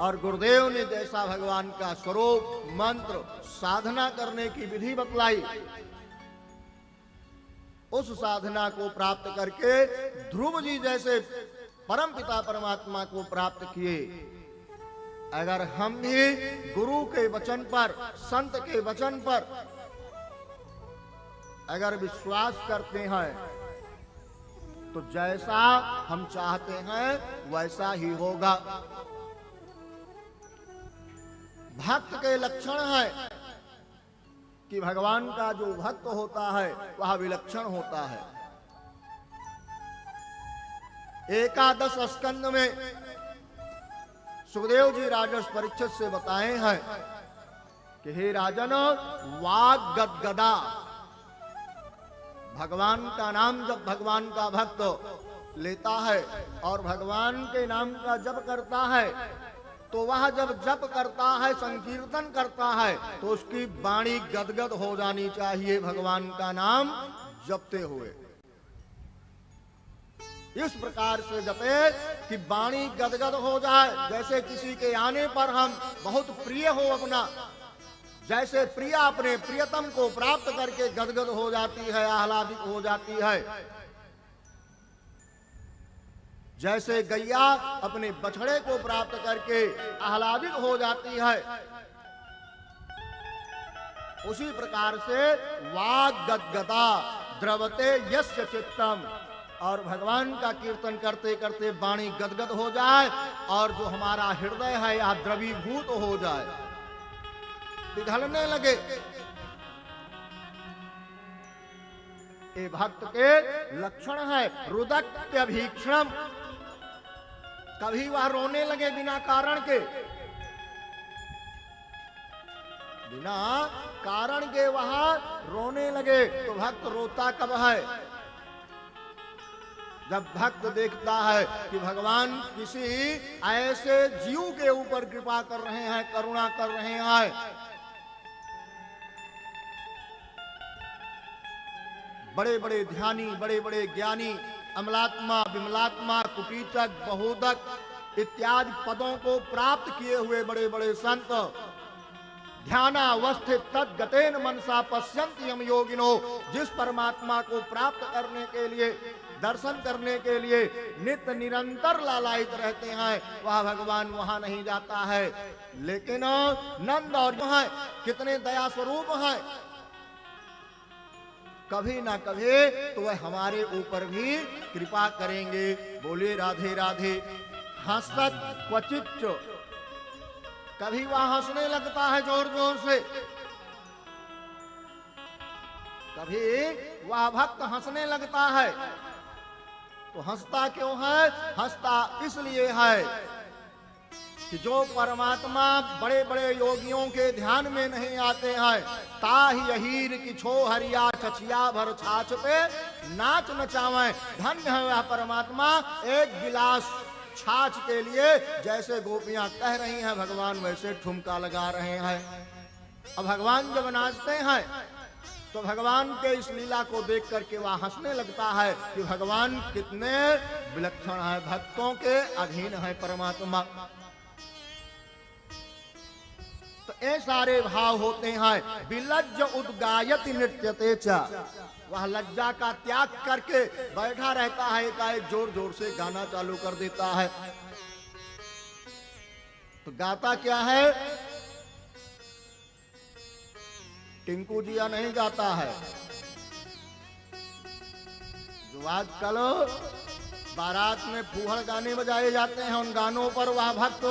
और गुरुदेव ने जैसा भगवान का स्वरूप मंत्र साधना करने की विधि बतलाई, उस साधना को प्राप्त करके ध्रुव जी जैसे परम पिता परमात्मा को प्राप्त किए। अगर हम भी गुरु के वचन पर, संत के वचन पर अगर विश्वास करते हैं तो जैसा हम चाहते हैं वैसा ही होगा। भक्त के लक्षण है कि भगवान का जो भक्त होता है वह विलक्षण होता है। एकादश स्कंद में सुखदेव जी राजर्षि परीक्षित से बताए हैं कि हे राजन, वाग गदगदा, भगवान का नाम जब भगवान का भक्त लेता है और भगवान के नाम का जप करता है तो वह जब जप करता है, संकीर्तन करता है, तो उसकी वाणी गदगद हो जानी चाहिए भगवान का नाम जपते हुए। इस प्रकार से जपे कि वाणी गदगद हो जाए। जैसे किसी के आने पर हम बहुत प्रिय हो अपना, जैसे प्रिया अपने प्रियतम को प्राप्त करके गदगद हो जाती है, आह्लादित हो जाती है, जैसे गैया अपने बछड़े को प्राप्त करके आह्लादित हो जाती है, उसी प्रकार से वाग गदगदा द्रवते यस्य चित्तम, और भगवान का कीर्तन करते करते वाणी गदगद हो जाए और जो हमारा हृदय है यह द्रवीभूत हो जाए, पिघलने लगे। ये भक्त के लक्षण है। रुदत्यभीक्षणम, कभी वह रोने लगे बिना कारण के, बिना कारण के वह रोने लगे। तो भक्त रोता कब है? जब भक्त देखता है कि भगवान किसी ऐसे जीव के ऊपर कृपा कर रहे हैं, करुणा कर रहे हैं, बड़े बड़े ध्यानी, बड़े बड़े ज्ञानी, अमलात्मा, विमलात्मा, कुटीचक, बहुदक इत्यादि पदों को प्राप्त किए हुए बड़े बड़े संत, ध्यानावस्थित तद्गतेन मनसा पश्यन्ति यम योगिनो, जिस परमात्मा को प्राप्त करने के लिए, दर्शन करने के लिए नित्य निरंतर लालायित रहते हैं, वह भगवान वहां नहीं जाता है। लेकिन नंद और है कितने दया स्वरूप हैं, कभी ना कभी तो वह हमारे ऊपर भी कृपा करेंगे। बोलिए राधे राधे। हंसत क्वचित, कभी वह हंसने लगता है जोर जोर से, कभी वह भक्त हंसने लगता है। तो हंसता क्यों है? हंसता इसलिए है कि जो परमात्मा बड़े बड़े योगियों के ध्यान में नहीं आते हैं, ताहि यहीर की छो हरिया छछिया भर छाछ पे नाच नचावे। धन्य है वह परमात्मा, एक गिलास छाछ के लिए जैसे गोपियां कह रही हैं भगवान वैसे ठुमका लगा रहे हैं। अब भगवान जब नाचते हैं तो भगवान के इस लीला को देख करके वह हंसने लगता है कि भगवान कितने विलक्षण है, भक्तों के अधीन है परमात्मा। तो ये सारे भाव होते हैं। विलज्ज उद्गायति नृत्यते च, वह लज्जा का त्याग करके बैठा रहता है, एकाएक जोर जोर से गाना चालू कर देता है। तो गाता क्या है? टिंकू जिया नहीं गाता है। जो आजकल बारात में फूहड़ गाने बजाए जाते हैं, उन गानों पर वह भक्त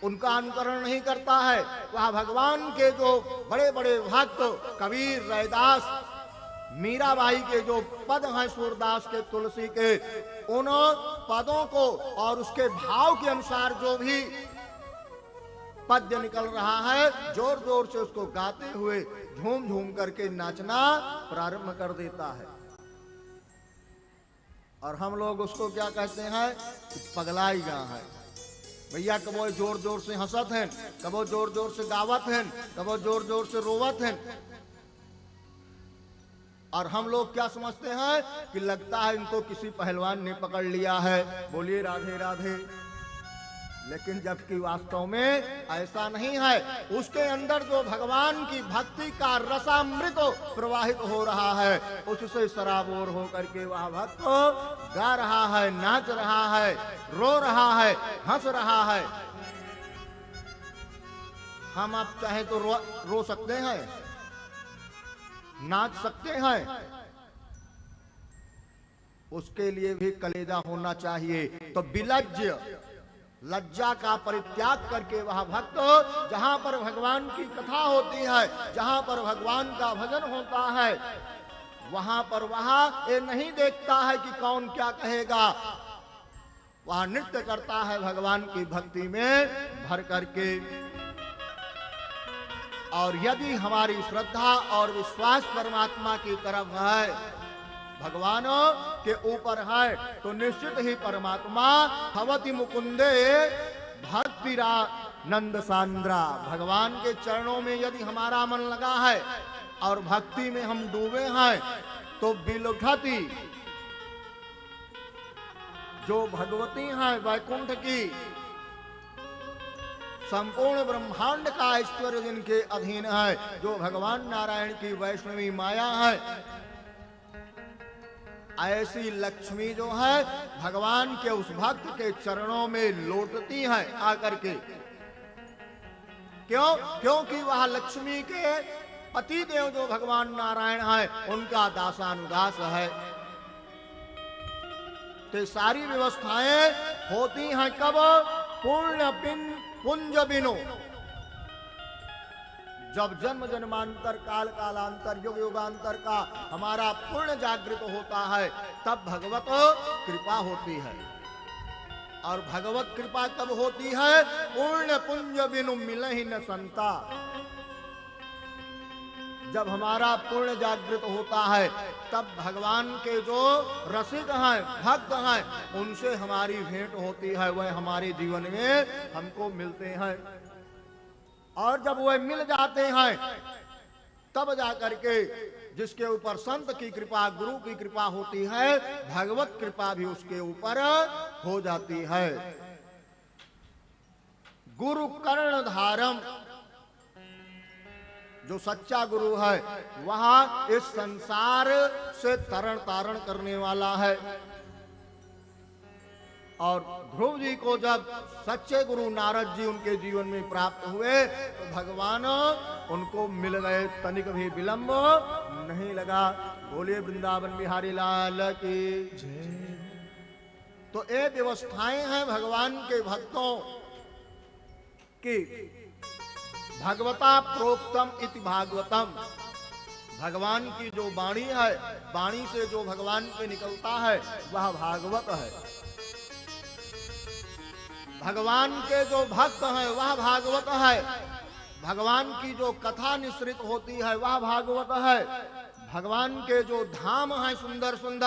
उनका अनुकरण नहीं करता है। वह भगवान के जो बड़े बड़े भक्त कबीर, रैदास, मीराबाई के जो पद हैं, सूरदास के, तुलसी के, उन पदों को और उसके भाव के अनुसार जो भी पद्य निकल रहा है, जोर जोर से उसको गाते हुए झूम झूम करके नाचना प्रारंभ कर देता है। और हम लोग उसको क्या कहते हैं कि पगलाई गा है। भैया कबो जोर जोर से हंसत हैं, कबो जोर जोर से गावत हैं, कबो जोर जोर से रोवत हैं। और हम लोग क्या समझते हैं कि लगता है इनको किसी पहलवान ने पकड़ लिया है। बोलिए राधे राधे। लेकिन जबकि वास्तव में ऐसा नहीं है। उसके अंदर जो भगवान की भक्ति का रसामृत प्रवाहित हो रहा है, उससे सराबोर होकर के वह भक्त गा रहा है, नाच रहा है, रो रहा है, हंस रहा है। हम आप चाहे तो रो सकते हैं, नाच सकते हैं, उसके लिए भी कलेजा होना चाहिए। तो विलज्ज, लज्जा का परित्याग करके वह भक्त जहां पर भगवान की कथा होती है, जहां पर भगवान का भजन होता है, वहां पर वह ये नहीं देखता है कि कौन क्या कहेगा, वह नृत्य करता है भगवान की भक्ति में भर करके। और यदि हमारी श्रद्धा और विश्वास परमात्मा की तरफ है, भगवान के ऊपर है, तो निश्चित ही परमात्मा भवति मुकुंदे भक्तिरा नंद सांद्रा, भगवान के चरणों में यदि हमारा मन लगा है और भक्ति में हम डूबे हैं, तो बिलुठती जो भगवती हैं वैकुंठ की, संपूर्ण ब्रह्मांड का ऐश्वर्य जिनके अधीन है, जो भगवान नारायण की वैष्णवी माया है, ऐसी लक्ष्मी जो है भगवान के उस भक्त के चरणों में लौटती है आकर के। क्यों? क्योंकि वह लक्ष्मी के पति देव जो भगवान नारायण है, उनका दासानुदास है। तो सारी व्यवस्थाएं होती हैं कब? पूर्ण पुंज बिनो, जब जन्म जन्मांतर काल कालांतर युग युगांतर का हमारा पूर्ण जागृत होता है, तब भगवत कृपा होती है। और भगवत कृपा कब होती है? पूर्ण पुंज बिनु मिलहि न संता, जब हमारा पूर्ण जागृत होता है, तब भगवान के जो रसिक हैं, भक्त हैं, उनसे हमारी भेंट होती है, वह हमारे जीवन में हमको मिलते हैं। और जब वह मिल जाते हैं, तब जाकर के जिसके ऊपर संत की कृपा, गुरु की कृपा होती है, भगवत कृपा भी उसके ऊपर हो जाती है। गुरु कर्ण धारम, जो सच्चा गुरु है, वह इस संसार से तरण तारण करने वाला है। और ध्रुव जी को जब सच्चे गुरु नारद जी उनके जीवन में प्राप्त हुए, तो भगवान उनको मिल गए, तनिक भी विलंब नहीं लगा। बोलिए वृंदावन बिहारी लाल की जय। तो ये व्यवस्थाएं हैं भगवान के भक्तों की। भगवता प्रोक्तम इति भागवतम, भगवान की जो वाणी है, वाणी से जो भगवान पे निकलता है, वह भागवत है। भगवान के जो भक्त हैं वह भागवत है। भगवान की जो कथा निश्रित होती है वह भागवत है। भगवान के जो धाम हैं सुंदर सुंदर,